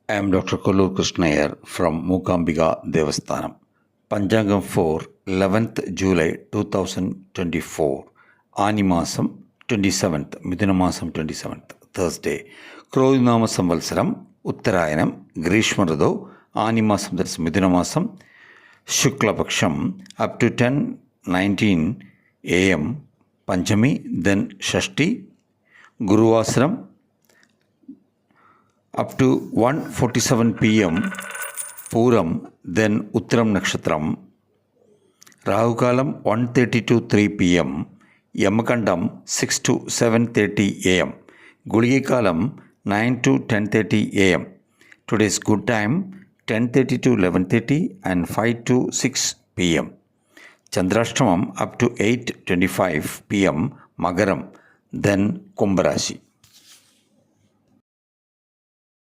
I am Dr. Kollur Krishnayar from Mookambika Devasthanam. Panjangam for 11th July 2024. Animasam 27th, Midhinamasam 27th, Thursday. Krodhinama Samvalsaram, Uttarayanam, Grishma Rado, Animasam, that's Midhinamasam, Shukla Paksham, up to 10:19 a.m. Panchami, then Shashti, Guruvasaram, up to 1:47 p.m. Puram, then Uttaram Nakshatram, Rahukalam 1:30 to 3 p.m., Yamakandam 6 to 7:30 a.m., Gulgikalam 9 to 10:30 a.m. Today's good time 10:30 to 11:30 and 5 to 6 p.m. Chandrashtamam up to 8:25 p.m. Magaram, then Kumbharashi.